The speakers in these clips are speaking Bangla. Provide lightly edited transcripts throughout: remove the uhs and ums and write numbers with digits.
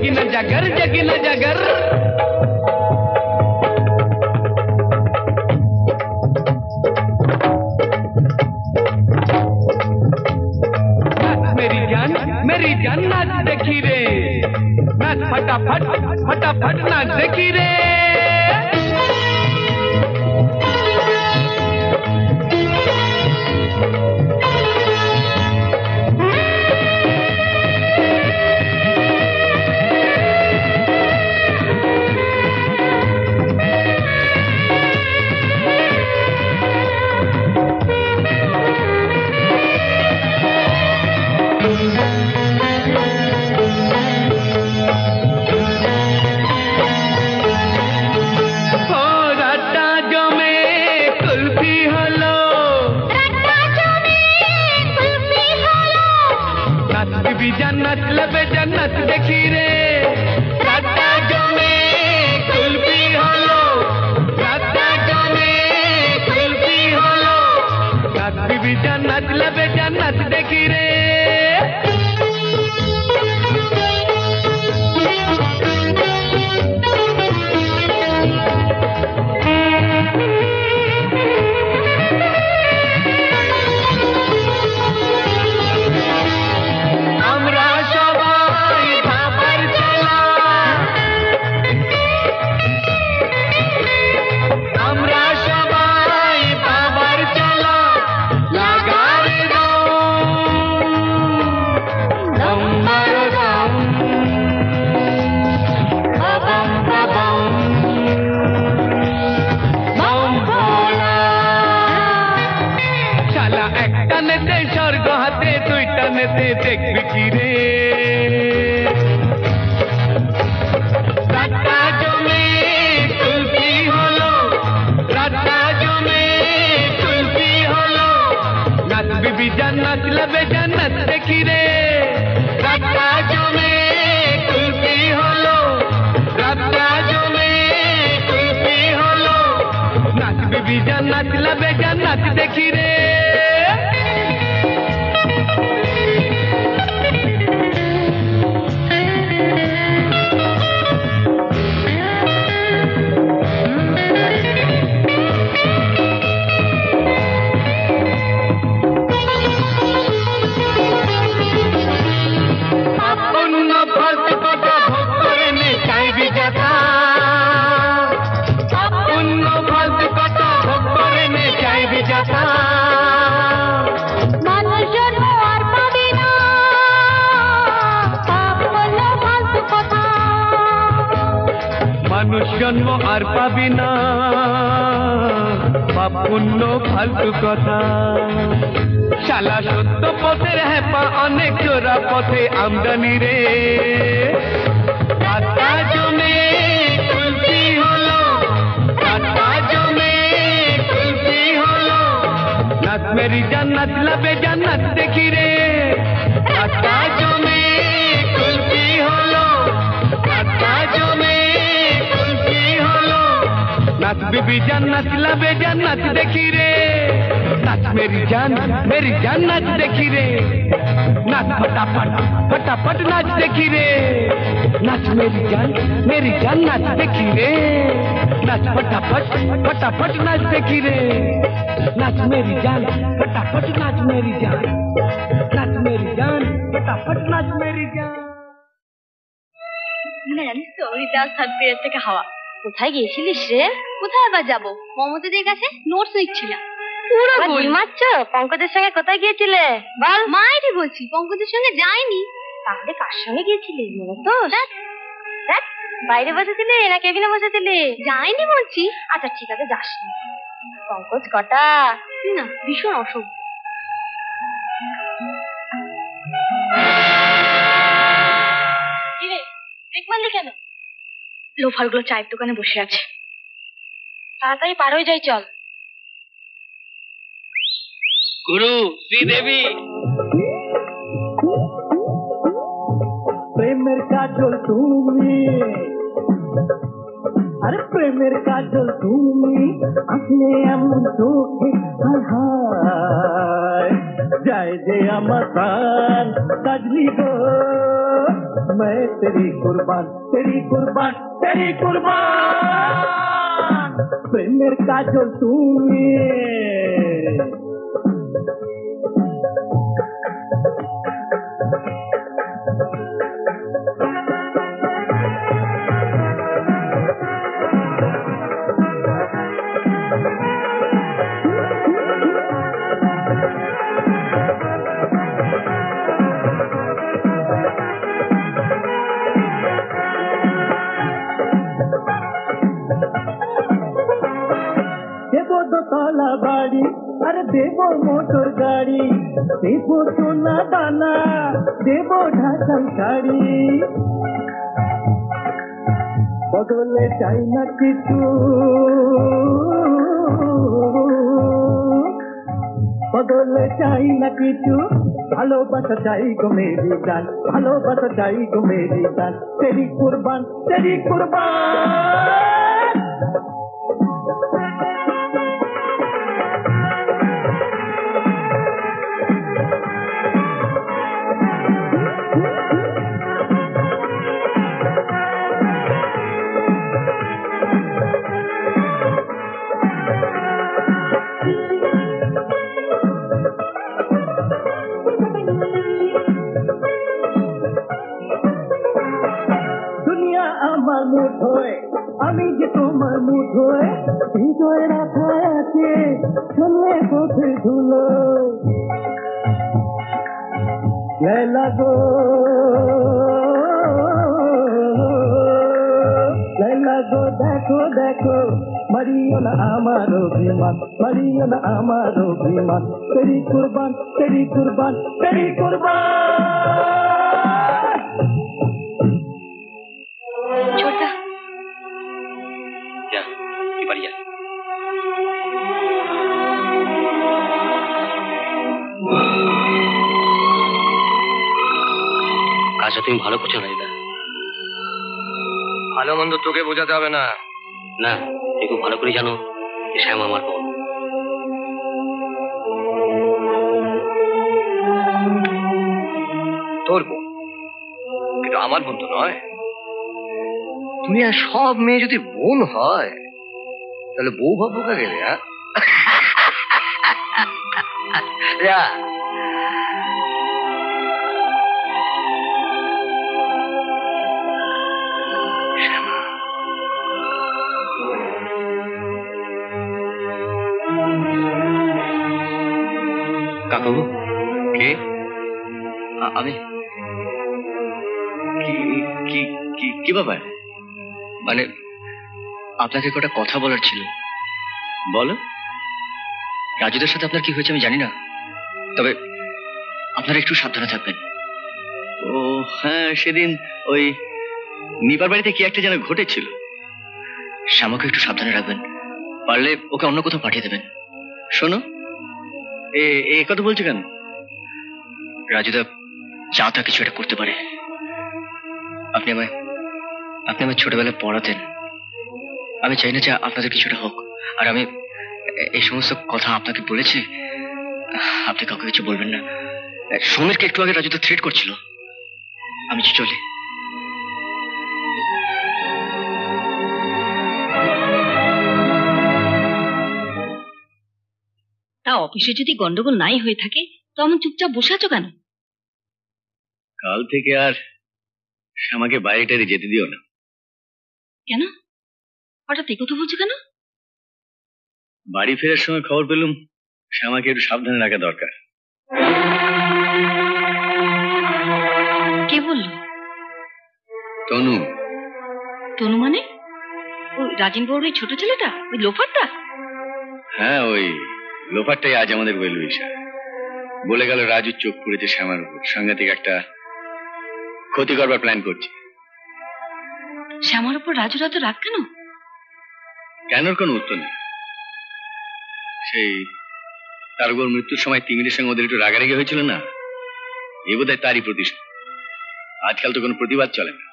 जगी न जागर जगी न जागर मेरी जान नाच देखी रे नाच फटाफट फटाफट नाच देखी रे जन्नत लबे जन्नत देखी रे राता जो में कुल्फी होलो राता जो में कुल्फी होलो रात भी जन्नत लबे जन्नत देखी रे देखबी की रे राता जो में कुल्फी होलो राता जो में कुल्फी होलो नाच बीबी जन्नत लबे जन्नत देखी रे राता जो में कुल्फी होलो राता जो में कुल्फी होलो नाच बीबी जन्नत लबे जन्नत देखी रे জন্ম আর পাবি না পাপ পুণ্য ফালতু কথা শালা সত্য পথের হেপা অনেক চোরা পথে আমদানি রে রাতা জমে কুলফি হলো রাতা জমে কুলফি হলো নাচ মেরি জান্নাত লবে জান্নাত দেখি রে রাতা জমে কুলফি হলো রাতা জমে नाच बीबी जन्नत लबे जन्नत देखी रे नाच मेरी जान नाच देखी रे नाच फटाफट फटाफट नाच देखी रे नाच मेरी जान नाच देखी रे नाच फटाफट फटाफट नाच देखी रे नाच मेरी जान फटाफट नाच मेरी जान नाच मेरी जान फटाफट नाच मेरी जान मैं জানিস তো রিতাল থার্ড পিরিয়ড থেকে হাওয়া কোথায় গিয়েছিলিস রে কোথায় আবার যাব মমতাদের কাছে নোটস নিচ্ছিলাম পুরো গোল মারছ পঙ্কজের সঙ্গে কোথায় গিয়েছিলে বল মাইরি বলছি পঙ্কজের সঙ্গে যাইনি তাহলে কার সঙ্গে গিয়েছিলে বলো তো দেখ বাইরে বসেছিলে না কেবিনে বসেছিলে যাইনি বলছি আচ্ছা ঠিক আছে যাসনি পঙ্কজ কটা না ভীষণ অসভ্য কি রে দেখ মারলি কেন লোফারগুলো চায়ের দোকানে বসে আছে তাড়াতাড়ি পার হয়ে যাই চল গুরু শ্রীদেবী প্রেমের কাজল তুমি আরে প্রেমের কাজল তুমি আসলে এমন চোখে হায় যায় যে আমার প্রাণ কাজলি গো मैं तेरी कुर्बान तेरी कुर्बान तेरी कुर्बान प्रेमेर काजल তুমি तला बाड़ी अरे देवो मोटर गाड़ी देवो सोना दाना देवो ढाकन शाड़ी बदले चाই না কিছু बदले चाই না কিছু ভালোবাসা চাই গো মেরি জান ভালোবাসা চাই গো মেরি জান তেরি কুরবান তেরি কুরবান আমার মুঠোয় আমি যে তোমার মুঠোয় হৃদয় রাখা আছে চলে পথে ধুলো লাইলা গো দেখো দেখো মারিও না আমার অভিমান মারিও না আমার অভিমান তেরি কুরবান তেরি কুরবান তেরি কুরবান কাজটা তুমি ভালো করছো রাজিদা। ভালো মন্দ তোকে বোঝাতে হবে না। না, তুমি খুব ভালো করে জানো শ্যাম আমার বোন। তোর বোন, কিন্তু আমার বোন তো নয়। দুনিয়ার সব মেয়ে যদি বোন হয় তাহলে বউ ভাববো কাকে রে? কাকু কে? আমি কি ব্যাপার? মানে আপনাকে কটা কথা বলার ছিল। বলো। রাজুদের সাথে আপনার কি হয়েছে আমি জানি না, তবে আপনারা একটু সাবধানে থাকবেন। ও হ্যাঁ, সেদিন ওই নিপার বাড়িতে কি একটা যেন ঘটেছিল। শ্যামাকে একটু সাবধানে রাখবেন, পারলে ওকে অন্য কোথাও পাঠিয়ে দেবেন। শোনো, এ কথা বলছো কেন? রাজুদা যা তা কিছু একটা করতে পারে। আপনি আমায় ছোটবেলায় পড়াতেন। আমি চাই না যে আপনাদের কিছুটা হোক। আর আমি এই সমস্ত কথা আপনাকে বলেছি, আপনি কাউকে কিছু বলবেন না। সমীরকে একটু আগে রাজুদা থ্রেট করছিল। আমি চলি। তা অফিসে যদি গন্ডগোল নাই হয়ে থাকে তো আমি চুপচাপ বসে আছো কেন? কাল থেকে আর শ্যামাকে বাইরেটারে যেতে দিও না। কেন হঠাৎ এই কথা বলছো কেন? বাড়ি ফেরার সময় খবর পেলুম শ্যামাকে একটু সাবধানে রাখা দরকার। কে বললো? তনু। তনু মানে ওই রাজিন বউর ওই ছোট ছেলেটা, ওই লোফারটা? হ্যাঁ, ওই লোফারটাই আজ আমাদের ওয়েল উইশার। বলে গেল রাজুর চোখ পড়েছে শ্যামার উপর, সাংঘাতিক একটা ক্ষতি করবার প্ল্যান করছে। শ্যামার উপর রাজুর এত রাগ কেন? কেনর কোনো উত্তর নেই। সেই তার উপর মৃত্যুর সময় তিমিরের সঙ্গে ওদের একটু রাগারাগি হয়েছিল না, এই বোধহয় তারই প্রতিশোধ। আজকাল তো কোনো প্রতিবাদ চলে না।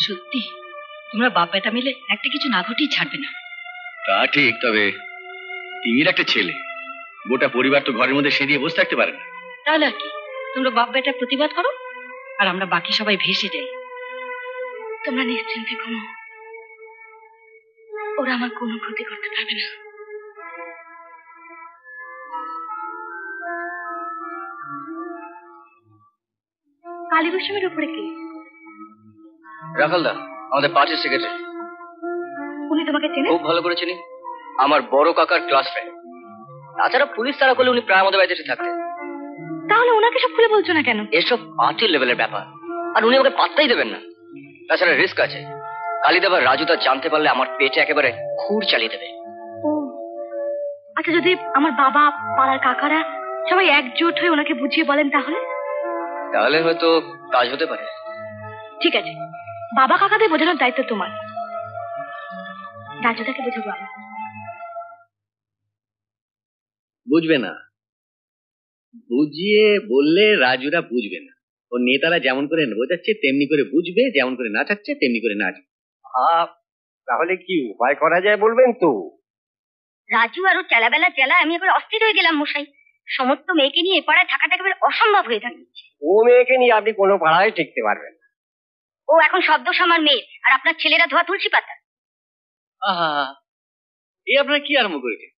সত্যি তোমরা বাপ বেটা মিলে একটা কিছু না ঘটিয়ে ছাড়বে না। তা ঠিক, তবে তিমির একটা ছেলে, গোটা পরিবার তো ঘরের মধ্যে সেরিয়ে বসে থাকতে পারে না। তাহলে আর কি, তোমরা বাপ বেটা প্রতিবাদ করো, আর আমরা বাকি সবাই ভেসে যাই। তোমরা নিশ্চিন্তে ঘুমো, ওরা আমার কোনো ক্ষতি করতে পারবে না। কালী গোস্বামীর উপরে কে? রাখাল দা, আমাদের পার্টির সেক্রেটারি। উনি তোমাকে চেনে? খুব ভালো করে চিনি, আমার বড় কাকার ক্লাস ফ্রেন্ড। তাছাড়া পুলিশ তারা করলে উনি প্রায় আমাদের বাড়িতে এসে থাকতেন। তাহলে ওনাকে সব খুলে বলছো না কেন? এসব পার্টির লেভেলের ব্যাপার, আর উনি আমাকে পাত্তাই দেবেন না। তাছাড়া রিস্ক আছে, কালীদেব আর রাজুদা জানতে পারলে আমার পেটে একেবারে খুর চালিয়ে দেবে। ও আচ্ছা, যদি আমার বাবা, পাড়ার কাকারা সবাই একজোট হয়ে ওনাকে বুঝিয়ে বলেন তাহলে? তাহলে হয়তো কাজ হতে পারে। ঠিক আছে, বাবা কাকাদের বোঝানোর দায়িত্ব তোমার, রাজুদাকে বোঝাবো আমি। বুঝবে না, বুঝিয়ে বললে রাজুরা বুঝবে না। ও নেতারা যেমন করে বোঝাচ্ছে তেমনি করে বুঝবে, যেমন করে নাচাচ্ছে তেমনি করে নাচবে। তাহলে কি উপায় করা যায় বলবেন তো? রাজু আরো চেলাবেলা চেলা, আমি এবার অস্থির হয়ে গেলাম মশাই। সমস্ত মেয়েকে নিয়ে এ পাড়ায় থাকাটা একেবারে অসম্ভব হয়ে দাঁড়িয়েছে। ও মেয়েকে নিয়ে আপনি কোনো পাড়ায় টিকতে পারবেন না। ও এখন শব্দ আমার মেয়ে, আর আপনার ছেলেরা ধোয়া তুলসী পাতা। আহা, এই আপনারা কি আরম্ভ করেছেন?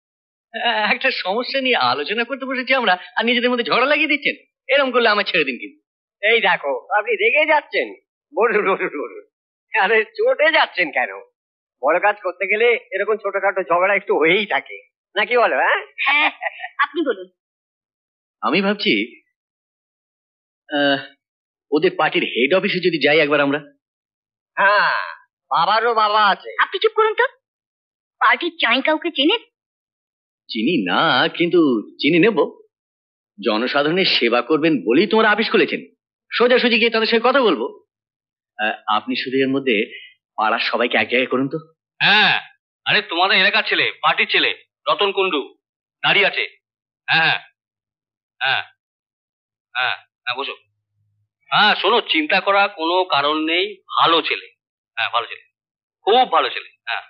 একটা সমস্যা নিয়ে আলোচনা করতে বসেছি আমরা, আর নিজেদের মধ্যে ঝগড়া লাগিয়ে দিচ্ছেন। এরকম করলে আমার ছেড়ে দিন কিন্তু। এই দেখো, আপনি রেগে যাচ্ছেন। বলুন বলুন বলুন, আরে চটে যাচ্ছেন কেন? বড় কাজ করতে গেলে এরকম ছোটখাটো ঝগড়া একটু হয়েই থাকে, নাকি বলো? হ্যাঁ, আপনি বলুন। আমি ভাবছি ওদের পার্টির হেড অফিসে যদি যাই একবার আমরা। হ্যাঁ, বাবারও বাবা আছে। আপনি চুপ করুন তো। পার্টির চাই কাউকে চেনেন? চিনি না, কিন্তু চিনি নেব। জনসাধারণের সেবা করবেন বলেই তোমরা আপিস খুলেছেন, সোজাসুজি গিয়ে তাদের সঙ্গে কথা বলবো। আপনি শুধু এর মধ্যে পাড়ার সবাইকে এক জায়গায় করুন তো। হ্যাঁ, আরে তোমাদের এলাকার ছেলে, পার্টির ছেলে রতন কুন্ডু দাঁড়িয়ে আছে। হ্যাঁ হ্যাঁ হ্যাঁ হ্যাঁ, বসো। হ্যাঁ শোনো, চিন্তা করা কোনো কারণ নেই, ভালো ছেলে। হ্যাঁ ভালো ছেলে, খুব ভালো ছেলে। হ্যাঁ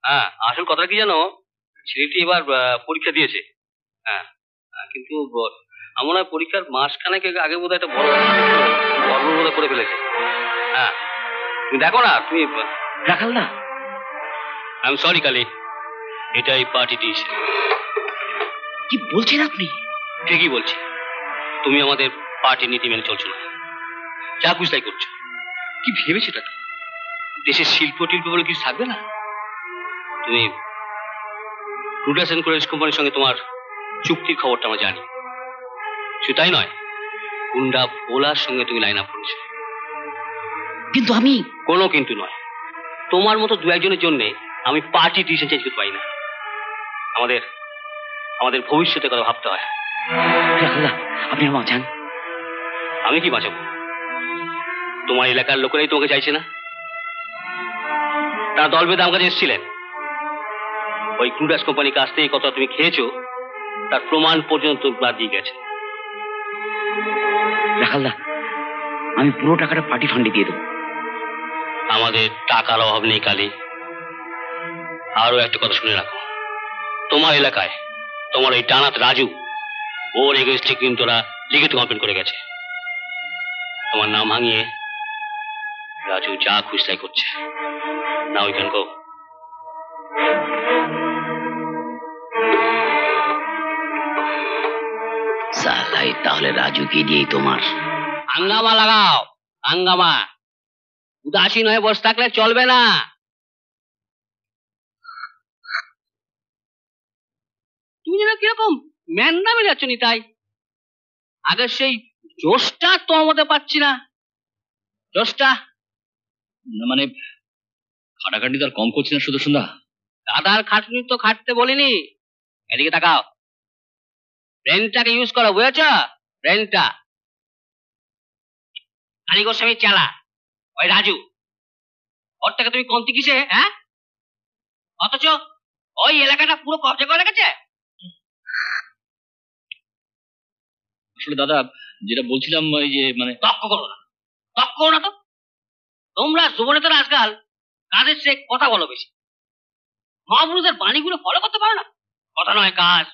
হ্যাঁ, আসল কথাটা কি জানো, ছেলেটি এবার পরীক্ষা দিয়েছে। হ্যাঁ কিন্তু আমার মনে হয় পরীক্ষার মাসখানেক আগে বোধহয় একটা বড় গর্ভবোধ করে ফেলেছে। হ্যাঁ তুমি দেখো না, তুমি রাখাল না। আই এম সরি কালী, এটাই পার্টি ডিশ। কি বলছেন আপনি? ঠিকই বলছি, তুমি আমাদের পার্টির নীতি মেনে চলছো না, যা খুশি তাই করছো। কি ভেবেছো টাকা? দেশের শিল্প টিল্প বলে কিছু থাকবে না? তুমি রুডাস এন্ড কোরেজ কোম্পানির সঙ্গে তোমার চুক্তির খবরটা আমরা জানি। শুধু তাই নয়, গুন্ডা ভোলার সঙ্গে তুমি লাইন আপ করেছো। কিন্তু আমি কোনো কিন্তু নয়, তোমার মতো দু একজনের জন্য আমি পার্টি ডিসিশন চেঞ্জ করতে পারি না। আমাদের আমাদের ভবিষ্যতের কথা ভাবতে হয়। রাখাল না, আপনি আমার বাঁচান। আমি কি বাঁচাবো? তোমার এলাকার লোকেরাই তোমাকে চাইছে না? তারা দল বেঁধে আমার কাছে এসেছিলেন। ওই ক্রুডাস কোম্পানির কাছ থেকে কত তুমি খেয়েছো তার প্রমাণ পর্যন্ত বাদ দিয়ে গেছে। রাখাল না, আমি পুরো টাকাটা পার্টি ফান্ডে দিয়ে দেবো। আমাদের টাকার অভাব নেই কালী। আরো একটা কথা শুনে রাখো, তোমার এলাকায় তোমার এই ডানাত রাজু, ওর এগেইনস্টে কিন্তু ওরা লিখিত কমপ্লেন করে গেছে। তোমার নাম ভাঙিয়ে রাজু যা খুশি তাই করছে। Now we can go. সালাই, তাহলে রাজুকে দিয়েই তোমার হাঙ্গামা লাগাও, হাঙ্গামা। উদাসীন হয়ে বসে থাকলে চলবে না। তুমি যেন কিরকম ম্যান্ডা মেরে যাচ্ছ নি তাই। আগে সেই জোশটা তোমার মধ্যে পাচ্ছি না। জোশটা মানে খাটাখাটি তো আর কম করছি না শুধু সন্ধ্যা। দাদার খাটনি তো খাটতে বলিনি। এদিকে তাকাও, ব্রেনটাকে ইউজ করো, বুঝেছ? ব্রেনটা। কালী গোস্বামী চালা ওই রাজু, ওর থেকে তুমি কমতি কিসে? হ্যাঁ, অথচ ওই এলাকাটা পুরো কবজা করে রেখেছে। আসলে দাদা যেটা বলছিলাম, ওই যে মানে তক্ক করো না, তক্ক করো না তো। তোমরা জীবনে তো আজকাল কাজের চেয়ে কথা বলো বেশি। মহাপুরুষের বাণীগুলো ফলো করতে পারো না। কথা নয় কাজ,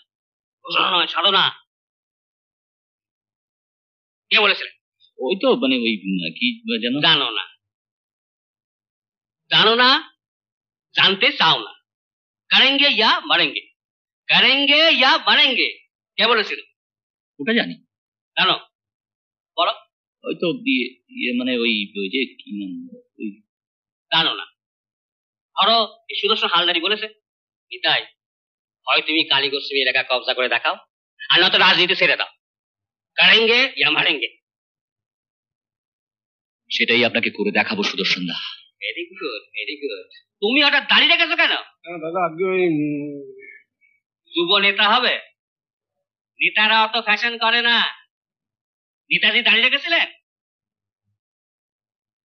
ঘোষণা নয় সাধনা। কে বলেছিলেন? ওই তো মানে ওই কি যেন। জানো না, জানো না, জানতে চাও না। করেঙ্গে ইয়া মরেঙ্গে, করেঙ্গে ইয়া মরেঙ্গে, কে বলেছিল? ওটা জানি। জানো? বলো। ওই তো মানে ওই যে কি নাম, ওই জানো না? ধরো এই সুদর্শন হালদারি বলেছে। নিতাই, হয় তুমি কালী গোস্বামী এলাকা কবজা করে দেখাও, আর নয়তো রাজনীতি ছেড়ে দাও। করেঙ্গে ইয়া মরেঙ্গে। সেটাই আপনাকে করে দেখাবো সুদর্শন দা। Very good, very good. তুমি হঠাৎ দাঁড়িয়ে রেখেছো কেন? দাদা আজকে ওই যুব নেতা হবে? নেতারা অত ফ্যাশন করে না। নেতাজি দাঁড়িয়ে রেখেছিলেন?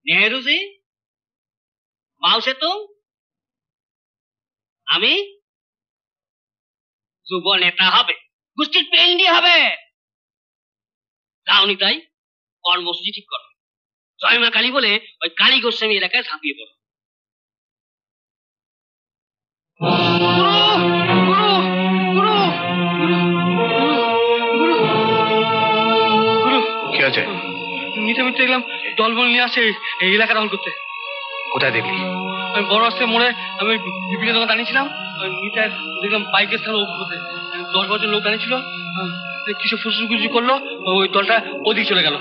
নেহেরুজি, মাও সেতুং, আমি যুব নেতা হবে, গোষ্ঠীর পেন্ডি হবে। যাও নিতাই, কর্মসূচি ঠিক করো। জয়মা কালী বলে ওই কালী গোস্বামী এলাকায় ঝাঁপিয়ে পড়ো। কি আছে? মিটে মিটে দেখলাম দলবল নিয়ে আসে এই এলাকা দখল করতে। কোথায় দেখলি? আমি বড় রাস্তায় মোড়ে আমি বিভিন্ন দোকান দাঁড়িয়েছিলাম, মিটার দেখলাম বাইকের স্থানে উপরে 10-12 জন লোক দাঁড়িয়েছিল। কিছু ফুসফুসি করলো, ওই দলটা ওদিক চলে গেল।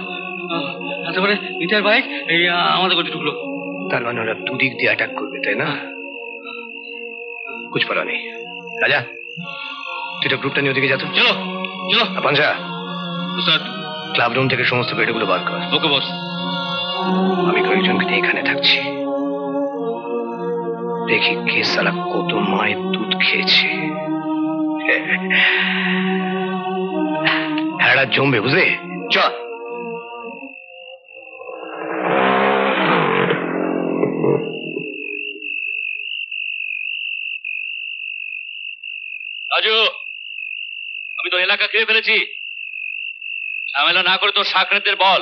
তারপরে মিটার বাইক এই আমাদের গতি ঢুকলো। তার মানে ওরা দুদিক দিয়ে অ্যাটাক করবে, তাই না? কুছ পড়া নেই। রাজা, তুই তো গ্রুপটা নিয়ে ওদিকে যা তো। চলো চলো। পাঞ্জা স্যার, ক্লাব রুম থেকে সমস্ত বেডগুলো বার কর। ওকে বস। আমি কয়েকজনকে নিয়ে এখানে থাকছি, দেখি কে সালা কত মায়ের দুধ খেয়েছে। হ্যাঁ জমবে, বুঝলে? চল। রাজু, আমি তো এলাকা ঘিরে ফেলেছি। ঝামেলা না করে তোর সাকরেতদের বল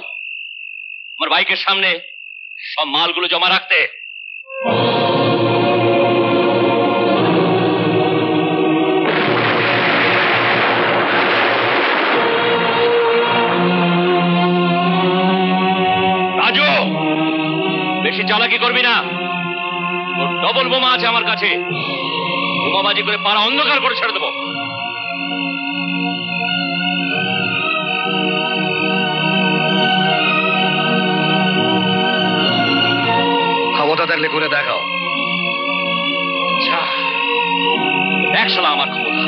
আমার বাইকের সামনে সব মালগুলো জমা রাখতে। রাজু, বেশি চালাকি করবি না। তোর ডবল বোমা আছে আমার কাছে, বোমাবাজি করে পাড়া অন্ধকার করে ছেড়ে দেবো। ক্ষমতা থাকলে করে দেখাও। আচ্ছা, দেখ শালা আমার ক্ষমতা।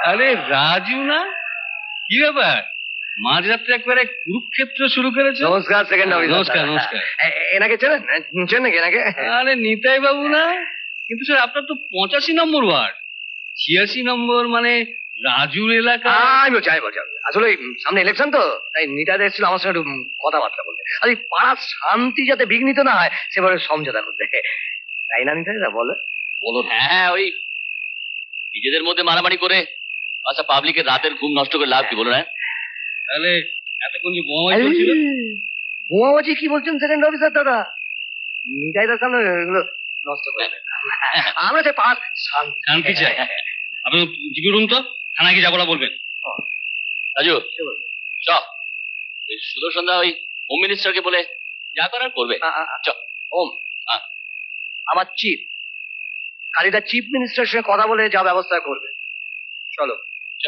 আরে রাজু না, কি ব্যাপার? মাঝরাত্রে একবারে কুরুক্ষেত্র শুরু করেছে। নমস্কার সেকেন্ড নমস্কার নমস্কার। এনাকে চেনেন? চেনেন নাকি এনাকে? আরে নিতাই বাবু না, কিন্তু স্যার আপনার তো 85 নম্বর ওয়ার্ড, 86 নম্বর মানে রাজুর এলাকা। আমি বলছি আসলে সামনে ইলেকশন তো, তাই নিতাদা এসেছিল আমার সঙ্গে একটু কথাবার্তা বলতে, আর এই পাড়ার শান্তি যাতে বিঘ্নিত না হয় সেভাবে সমঝোতা করতে, তাই না নিতাদা? বলো। হ্যাঁ, ওই নিজেদের মধ্যে মারামারি করে আচ্ছা পাবলিকের রাতের ঘুম নষ্ট করে লাভ কি বলো না? তাহলে এতক্ষণ যে বোমাবাজি চলছিল। বোমাবাজি কি বলছেন সেকেন্ড অফিসার দাদা? নিতাইদার সামনে এগুলো নষ্ট করে আমরা চাই পাড়ার শান্তি চাই। আপনি জিপি রুম তো থানায় কি যাবো না বলবেন। রাজু চ, ওই সুদর্শন দা ওই হোম মিনিস্টারকে বলে যা করার করবে। চ। ওম আমার চিফ কালিদা চিফ মিনিস্টারের সঙ্গে কথা বলে যা ব্যবস্থা করবে। চলো। চ।